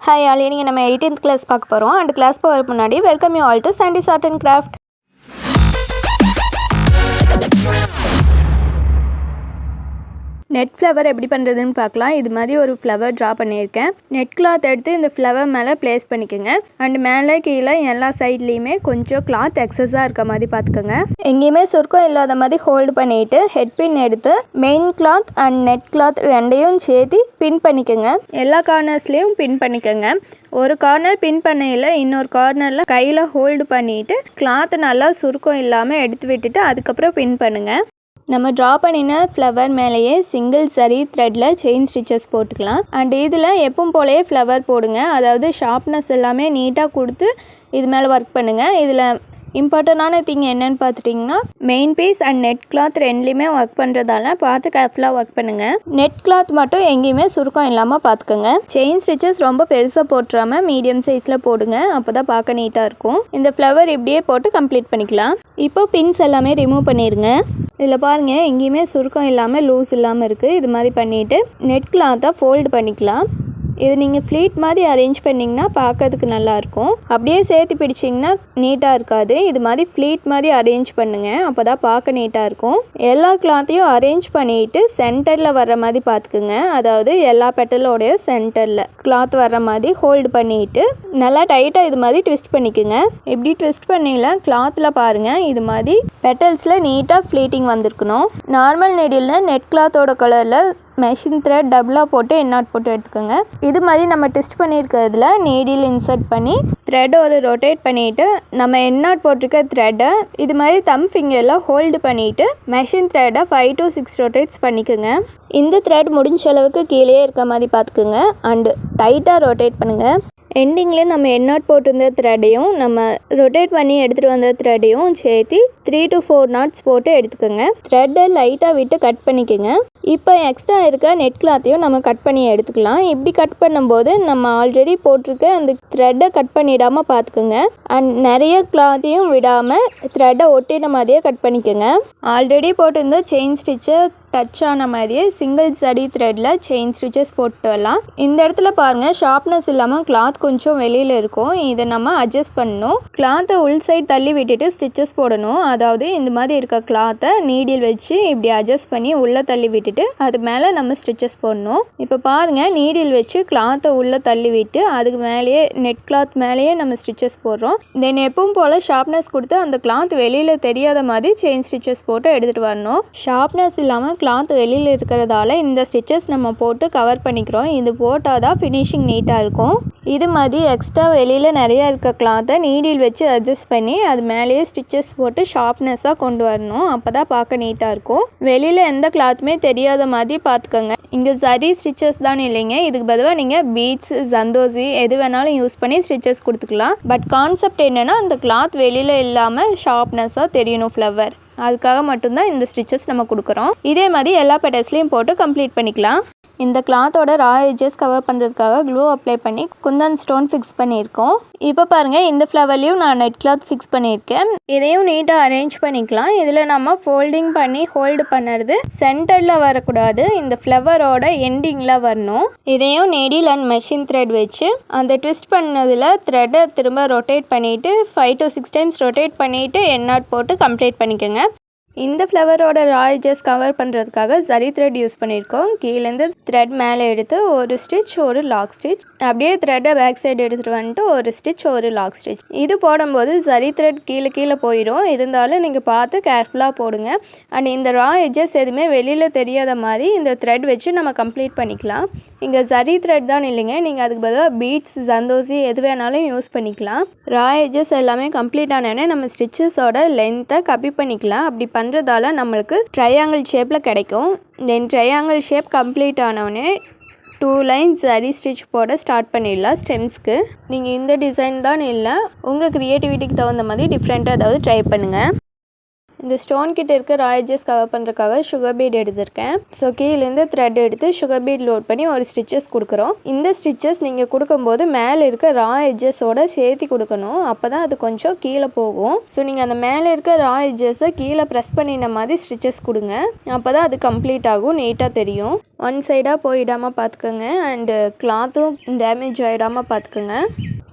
Hi all, இன்னைக்கு நம்ம 18th class பார்க்க போறோம் and class போறதுக்கு முன்னாடி welcome you all to Sandy's Art and Craft. netflower எப்படி பண்றதுன்னு பார்க்கலாம். இது மாதிரி ஒரு flower draw பண்ணியிருக்கேன். net cloth எடுத்து இந்த flower மேலே place பண்ணிக்கங்க. and மேலே கீழே எல்லா சைடுலயுமே கொஞ்சம் cloth excess இருக்க மாதிரி பார்த்துக்கங்க. எங்கேயுமே சுருக்கம் இல்லாத மாதிரி ஹோல்ட் பண்ணிட்டு head pin எடுத்து main cloth and net cloth ரெண்டையும் சேர்த்து பின் பண்ணிக்கங்க. எல்லா கார்னர்ஸ்லயும் பின் பண்ணிக்கங்க. ஒரு கார்னர் பின் பண்ணையில் இன்னொரு கார்னரில் கையில் ஹோல்டு பண்ணிவிட்டு கிளாத் நல்லா சுருக்கம் இல்லாமல் எடுத்து விட்டுட்டு அதுக்கப்புறம் பின் பண்ணுங்கள். நம்ம ட்ரா பண்ணின ஃப்ளவர் மேலேயே சிங்கிள் சரி த்ரெட்டில் செயின் ஸ்டிச்சஸ் போட்டுக்கலாம். அண்ட் இதில் எப்பவும் போலயே ஃப்ளவர் போடுங்க. அதாவது ஷார்ப்னஸ் எல்லாமே நீட்டாக கொடுத்து இது மேலே ஒர்க் பண்ணுங்கள். இதில் இம்பார்ட்டண்டான திங் என்னென்னு பார்த்துட்டிங்கன்னா main piece and net cloth ரெண்டுலேயுமே ஒர்க் பண்ணுறதால பார்த்து கேர்ஃபுல்லாக ஒர்க் பண்ணுங்கள். நெட் கிளாத் மட்டும் எங்கேயுமே சுருக்கம் இல்லாமல் பார்த்துக்கோங்க. செயின் ஸ்டிச்சஸ் ரொம்ப பெருசாக போட்டுறாமல் மீடியம் சைஸில் போடுங்க. அப்போ தான் பார்க்க நீட்டாக இருக்கும். இந்த ஃப்ளவர் இப்படியே போட்டு கம்ப்ளீட் பண்ணிக்கலாம். இப்போ பின்ஸ் எல்லாமே ரிமூவ் பண்ணிடுங்க. இதில் பாருங்கள் எங்கேயுமே சுருக்கம் இல்லாமல் லூஸ் இல்லாமல் இருக்குது. இது மாதிரி பண்ணிவிட்டு நெட் கிளாத்தை ஃபோல்டு பண்ணிக்கலாம். இது நீங்கள் ஃப்ளீட் மாதிரி அரேஞ்ச் பண்ணிங்கன்னா பார்க்கறதுக்கு நல்லாயிருக்கும். அப்படியே சேர்த்து பிடிச்சிங்கன்னா நீட்டாக இருக்காது. இது மாதிரி ஃப்ளீட் மாதிரி அரேஞ்ச் பண்ணுங்கள். அப்போ தான் பார்க்க நீட்டாக இருக்கும். எல்லா கிளாத்தையும் அரேஞ்ச் பண்ணிவிட்டு சென்டரில் வர்ற மாதிரி பார்த்துக்குங்க. அதாவது எல்லா பெட்டலோடைய சென்டரில் கிளாத் வர்ற மாதிரி ஹோல்டு பண்ணிவிட்டு நல்லா டைட்டாக இது மாதிரி ட்விஸ்ட் பண்ணிக்கோங்க. இப்படி ட்விஸ்ட் பண்ணில கிளாத்தில் பாருங்கள் இது மாதிரி பெட்டல்ஸில் நீட்டாக ஃப்ளீட்டிங் வந்திருக்கணும். நார்மல் நீடிலில் நெட் கிளாத்தோட கலரில் மெஷின் த்ரெட் டபுளாக போட்டு எண்ணாட் போட்டு எடுத்துக்கோங்க. இது மாதிரி நம்ம ட்விஸ்ட் பண்ணியிருக்கிறதுல நீடில் இன்சர்ட் பண்ணி த்ரெட் ஒரு ரொட்டேட் பண்ணிவிட்டு நம்ம எண்ணாட் போட்டிருக்க த்ரெட்டை இது மாதிரி தம் ஃபிங்கரில் ஹோல்டு பண்ணிவிட்டு மெஷின் த்ரெட்டை 5 to 6 ரொட்டேட்ஸ் பண்ணிக்கோங்க. இந்த த்ரெட் முடிஞ்ச அளவுக்கு கீழே இருக்க மாதிரி பார்த்துக்குங்க. அண்டு டைட்டாக ரொட்டேட் பண்ணுங்கள். எண்டிங்கில் நம்ம எண்ணாட் போட்டிருந்த த்ரெட்டையும் நம்ம ரொட்டேட் பண்ணி எடுத்துகிட்டு வந்த த்ரெட்டையும் சேர்த்து 3 to 4 knots போட்டு எடுத்துக்கோங்க. த்ரெட்டை லைட்டாக விட்டு கட் பண்ணிக்கோங்க. இப்போ எக்ஸ்ட்ரா இருக்க நெட் கிளாத்தையும் நம்ம கட் பண்ணி எடுத்துக்கலாம். இப்படி கட் பண்ணும்போது நம்ம ஆல்ரெடி போட்டிருக்க அந்த த்ரெட்டை கட் பண்ணிடாமல் பார்த்துக்கோங்க. அண்ட் நிறைய கிளாத்தையும் விடாமல் த்ரெட்டை ஒட்டின மாதிரியே கட் பண்ணிக்கோங்க. ஆல்ரெடி போட்டிருந்த செயின் ஸ்டிச்சை டச் ஆன மாதிரியே சிங்கிள் சடி த்ரெட்டில் செயின் ஸ்டிச்சஸ் போட்டு வரலாம். இந்த இடத்துல பாருங்கள் ஷார்ப்னஸ் இல்லாமல் கிளாத் கொஞ்சம் வெளியில் இருக்கும். இதை நம்ம அட்ஜஸ்ட் பண்ணணும். கிளாத்தை உள் சைட் தள்ளி விட்டுட்டு ஸ்டிச்சஸ் போடணும். அதாவது இந்த மாதிரி இருக்க கிளாத்தை நீடில் வச்சு இப்படி அட்ஜஸ்ட் பண்ணி உள்ளே தள்ளி விட்டுட்டு அது மேலே நம்ம ஸ்டிச்சஸ் போடணும். இப்போ பாருங்கள் நீடில் வச்சு கிளாத்தை உள்ளே தள்ளி விட்டு அதுக்கு மேலேயே நெட் கிளாத் மேலேயே நம்ம ஸ்டிச்சஸ் போடுறோம். தென் எப்பவும் போல் ஷார்ப்னஸ் கொடுத்து அந்த கிளாத் வெளியில் தெரியாத மாதிரி செயின் ஸ்டிச்சஸ் போட்டு எடுத்துகிட்டு வரணும். ஷார்ப்னஸ் இல்லாமல் கிளாத் வெளியில் இருக்கிறதால இந்த ஸ்டிச்சஸ் நம்ம போட்டு கவர் பண்ணிக்கிறோம். இது போட்டால் தான் ஃபினிஷிங் நீட்டாக இருக்கும். இது மாதிரி எக்ஸ்ட்ரா வெளியில் நிறையா இருக்க கிளாத்தை நீடில் வச்சு அட்ஜஸ்ட் பண்ணி அது மேலேயே ஸ்டிச்சஸ் போட்டு ஷார்ப்னஸாக கொண்டு வரணும். அப்போ தான் பார்க்க நீட்டாக இருக்கும். வெளியில் எந்த கிளாத்துமே தெரியாத மாதிரி பார்த்துக்கோங்க. இங்கே சரி ஸ்டிச்சஸ் தான் இல்லைங்க. இதுக்கு பதிலாக நீங்கள் பீட்ஸ் ஜந்தோசி எது வேணாலும் யூஸ் பண்ணி ஸ்டிச்சஸ் கொடுத்துக்கலாம். பட் கான்செப்ட் என்னென்னா அந்த கிளாத் வெளியில் இல்லாமல் ஷார்ப்னஸாக தெரியணும் ஃப்ளவர். அதுக்காக மட்டும்தான் இந்த ஸ்டிச்சஸ் நம்ம கொடுக்குறோம். இதே மாதிரி எல்லா பெட்டல்ஸ்லையும் போட்டு கம்ப்ளீட் பண்ணிக்கலாம். இந்த கிளாத்தோட ரா எட்ஜஸ் கவர் பண்ணுறதுக்காக க்ளூ அப்ளை பண்ணி குந்தன் ஸ்டோன் ஃபிக்ஸ் பண்ணியிருக்கோம். இப்போ பாருங்கள் இந்த ஃப்ளவர்லையும் நான் நெட் கிளாத் ஃபிக்ஸ் பண்ணியிருக்கேன். இதையும் நீட்டாக அரேஞ்ச் பண்ணிக்கலாம். இதில் நம்ம ஃபோல்டிங் பண்ணி ஹோல்டு பண்ணுறது சென்டரில் வரக்கூடாது, இந்த ஃப்ளவரோட எண்டிங்கில் வரணும். இதையும் நீடில் அண்ட் மெஷின் த்ரெட் வச்சு அந்த ட்விஸ்ட் பண்ணதில் த்ரெட்டை திரும்ப ரொட்டேட் பண்ணிவிட்டு 5 to 6 times ரொட்டேட் பண்ணிவிட்டு எண்ணாட் போட்டு கம்ப்ளீட் பண்ணிக்கோங்க. இந்த ஃப்ளவரோட ரா எட்ஜஸ் கவர் பண்ணுறதுக்காக சரி த்ரெட் யூஸ் பண்ணியிருக்கோம். கீழேருந்து த்ரெட் மேலே எடுத்து ஒரு ஸ்டிச் ஒரு லாக் ஸ்டிச், அப்படியே த்ரெட்டை பேக் சைடு எடுத்துகிட்டு வந்துட்டு ஒரு ஸ்டிச் ஒரு லாக் ஸ்டிச். இது போடும்போது சரி த்ரெட் கீழே போயிடும். இருந்தாலும் நீங்கள் பார்த்து கேர்ஃபுல்லாக போடுங்க. அண்ட் இந்த ரா எட்ஜஸ் எதுவுமே வெளியில் தெரியாத மாதிரி இந்த த்ரெட் வச்சு நம்ம கம்ப்ளீட் பண்ணிக்கலாம். இங்கே சரி த்ரெட் தான் இல்லைங்க, நீங்கள் அதுக்கு பதிலாக பீட்ஸ் ஜந்தோசி எது வேணாலும் யூஸ் பண்ணிக்கலாம். ரா எட்ஜஸ் எல்லாமே கம்ப்ளீட் ஆனோடனே நம்ம ஸ்டிச்சஸோட லென்த்தை கம்மி பண்ணிக்கலாம். அப்படி பண்ணுறதால நம்மளுக்கு ட்ரையாங்கிள் ஷேப்பில் கிடைக்கும். தென் ட்ரையாங்கிள் ஷேப் கம்ப்ளீட் ஆனவுடனே 2 lines சரி ஸ்டிச் போட ஸ்டார்ட் பண்ணிடலாம். ஸ்டெம்ஸ்க்கு நீங்கள் இந்த டிசைன் தான் இல்லை, உங்கள் க்ரியேட்டிவிட்டிக்கு தகுந்த மாதிரி டிஃப்ரெண்ட்டாக ஏதாவது ட்ரை பண்ணுங்கள். இந்த ஸ்டோன் கிட்ட இருக்க ரா எட்ஜஸ் கவர் பண்ணுறதுக்காக சுகர் பீட் எடுத்திருக்கேன். ஸோ கீழேருந்து த்ரெட் எடுத்து சுகர் பீட் லோட் பண்ணி ஒரு ஸ்டிச்சஸ் கொடுக்குறோம். இந்த ஸ்டிச்சஸ் நீங்கள் கொடுக்கும்போது மேலே இருக்க ரா எட்ஜஸோட சேர்த்து கொடுக்கணும். அப்போ தான் அது கொஞ்சம் கீழே போகும். ஸோ நீங்கள் அந்த மேலே இருக்க ரா எட்ஜஸை கீழே ப்ரெஸ் பண்ணின மாதிரி ஸ்டிச்சஸ் கொடுங்க. அப்போ தான் அது கம்ப்ளீட் ஆகும், நீட்டாக தெரியும். ஒன் சைடாக போயிடாமல் பார்த்துக்கோங்க. அண்டு கிளாத்தும் டேமேஜ் ஆகிடாமல் பார்த்துக்கோங்க.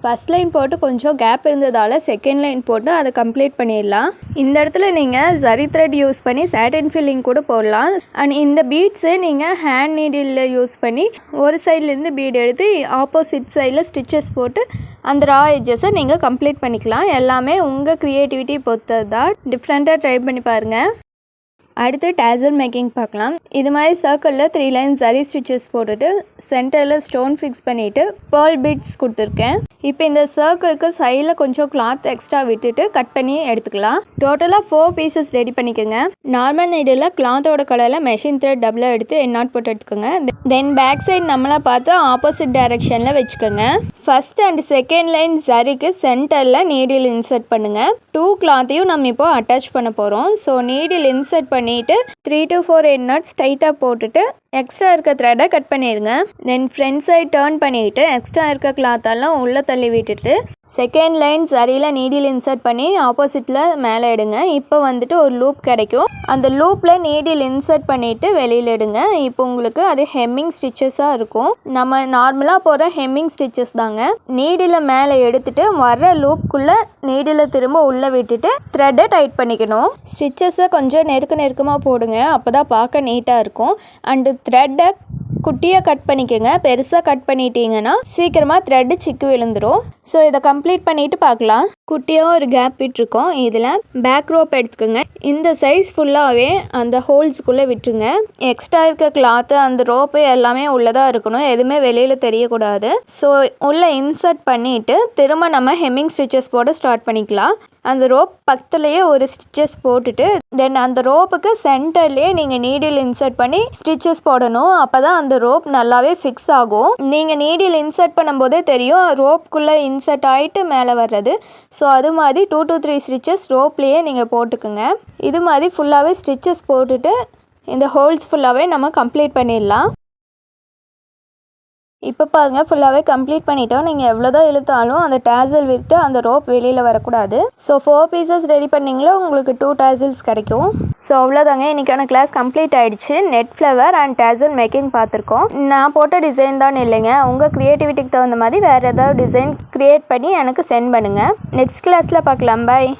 ஃபஸ்ட் லைன் போட்டு கொஞ்சம் கேப் இருந்ததால் செகண்ட் லைன் போட்டு அதை கம்ப்ளீட் பண்ணிடலாம். இந்த இடத்துல நீங்கள் ஜரி த்ரெட் யூஸ் பண்ணி சாட்டின் ஃபில்லிங் கூட போடலாம். அண்ட் இந்த பீட்ஸை நீங்கள் ஹேண்ட் நீடில் யூஸ் பண்ணி ஒரு சைட்லேருந்து பீட் எடுத்து ஆப்போசிட் சைடில் ஸ்டிச்சஸ் போட்டு அந்த ரா எட்ஜஸை நீங்கள் கம்ப்ளீட் பண்ணிக்கலாம். எல்லாமே உங்கள் க்ரியேட்டிவிட்டி பொறுத்தது தான். டிஃப்ரெண்ட்டாக ட்ரை பண்ணி பாருங்கள். அடுத்து டேசல் மேக்கிங் பார்க்கலாம். இது மாதிரி சர்க்கிளில் 3 லைன்ஸ் ஜரி ஸ்டிச்சஸ் போட்டுட்டு சென்டரில் ஸ்டோன் ஃபிக்ஸ் பண்ணிவிட்டு பேர்ல் பீட்ஸ் கொடுத்துருக்கேன். இப்போ இந்த சர்க்கிளுக்கு சைடில் கொஞ்சம் கிளாத் எக்ஸ்ட்ரா விட்டுட்டு கட் பண்ணி எடுத்துக்கலாம். டோட்டலாக 4 பீசஸ் ரெடி பண்ணிக்கோங்க. நார்மல் நீடில் கிளாத்தோட கலரில் மெஷின் த்ரெட் டபுளாக எடுத்து எண்ணாட் போட்டு எடுத்துக்கோங்க. தென் பேக் சைடு நம்மளாக பார்த்து ஆப்போசிட் டைரெக்ஷனில் வச்சுக்கோங்க. ஃபர்ஸ்ட் அண்ட் செகண்ட் லைன் ஜரிக்கு சென்டரில் நீடில் இன்சர்ட் பண்ணுங்கள். 2 கிளாத்தையும் நம்ம இப்போ அட்டாச் பண்ண போகிறோம். ஸோ நீடில் இன்சர்ட் பண்ணிவிட்டு 3 to 4 எண்ணாட்ஸ் டைட்டாக போட்டுட்டு எக்ஸ்ட்ரா இருக்க த்ரெட்டை கட் பண்ணிடுங்க. தென் ஃப்ரண்ட் சைட் டர்ன் பண்ணிவிட்டு எக்ஸ்ட்ரா இருக்க கிளாத்தெல்லாம் உள்ளே தள்ளி விட்டுட்டு செகண்ட் லைன் சரியில் நீடில் இன்சர்ட் பண்ணி ஆப்போசிட்டில் மேலே எடுங்க. இப்போ வந்துட்டு ஒரு லூப் கிடைக்கும். அந்த லூப்பில் நீடில் இன்சர்ட் பண்ணிவிட்டு வெளியில் எடுங்க. இப்போ உங்களுக்கு அது ஹெம்மிங் ஸ்டிச்சஸாக இருக்கும். நம்ம நார்மலாக போகிற ஹெம்மிங் ஸ்டிச்சஸ் தாங்க. நீடில் மேலே எடுத்துகிட்டு வர்ற லூப்புக்குள்ளே நீடில் திரும்ப உள்ளே விட்டுட்டு த்ரெட்டை டைட் பண்ணிக்கணும். ஸ்டிச்சஸை கொஞ்சம் நெருக்கமாக போடுங்க. அப்போ தான் பார்க்க நீட்டாக இருக்கும். அண்டு த்ரெட்டை குட்டியாக கட் பண்ணிக்கோங்க. பெருசாக கட் பண்ணிட்டீங்கன்னா சீக்கிரமாக த்ரெட்டு சிக்கு விழுந்துடும். ஸோ இதை கம்ப்ளீட் பண்ணிவிட்டு பார்க்கலாம். குட்டியாக ஒரு கேப் விட்டுருக்கோம். இதில் பேக் ரோப் எடுத்துக்கோங்க. இந்த சைஸ் ஃபுல்லாகவே அந்த ஹோல்ஸ்க்குள்ளே விட்டுருங்க. எக்ஸ்ட்ரா இருக்க கிளாத்து அந்த ரோப்பு எல்லாமே உள்ளே தான் இருக்கணும். எதுவுமே வெளியில் தெரியக்கூடாது. ஸோ உள்ளே இன்சர்ட் பண்ணிவிட்டு திரும்ப நம்ம ஹெம்மிங் ஸ்டிச்சஸ் போட ஸ்டார்ட் பண்ணிக்கலாம். அந்த ரோப் பக்கத்துலேயே ஒரு ஸ்டிச்சஸ் போட்டுட்டு தென் அந்த ரோப்புக்கு சென்டர்லேயே நீங்கள் நீடில் இன்சர்ட் பண்ணி ஸ்டிச்சஸ் போடணும். அப்போ தான் அந்த ரோப் நல்லாவே ஃபிக்ஸ் ஆகும். நீங்கள் நீடில் இன்சர்ட் பண்ணும்போதே தெரியும் ரோப்புக்குள்ளே இன்சர்ட் ஆகிட்டு மேலே வர்றது. ஸோ அது மாதிரி 2 to 3 ஸ்டிச்சஸ் ரோப்லேயே நீங்கள் போட்டுக்குங்க. இது மாதிரி ஃபுல்லாகவே ஸ்டிச்சஸ் போட்டுட்டு இந்த ஹோல்ஸ் ஃபுல்லாகவே நம்ம கம்ப்ளீட் பண்ணிடலாம். இப்போ பாருங்கள், ஃபுல்லாகவே கம்ப்ளீட் பண்ணிட்டோம். நீங்கள் எவ்வளோதான் இழுத்தாலும் அந்த டேசல் விட்டு அந்த ரோப் வெளியில் வரக்கூடாது. ஸோ 4 பீசஸ் ரெடி பண்ணிங்களோ உங்களுக்கு 2 டேசல்ஸ் கிடைக்கும். ஸோ அவ்வளோதாங்க, இன்றைக்கான கிளாஸ் கம்ப்ளீட் ஆகிடுச்சு. Net flower and dazzle making பார்த்துருக்கோம். நான் போட்ட டிசைன் தான் இல்லைங்க, உங்கள் க்ரியேட்டிவிட்டிக்கு தகுந்த மாதிரி வேறு ஏதாவது டிசைன் க்ரியேட் பண்ணி எனக்கு சென்ட் பண்ணுங்கள். நெக்ஸ்ட் கிளாஸில் பார்க்கலாம். பாய்.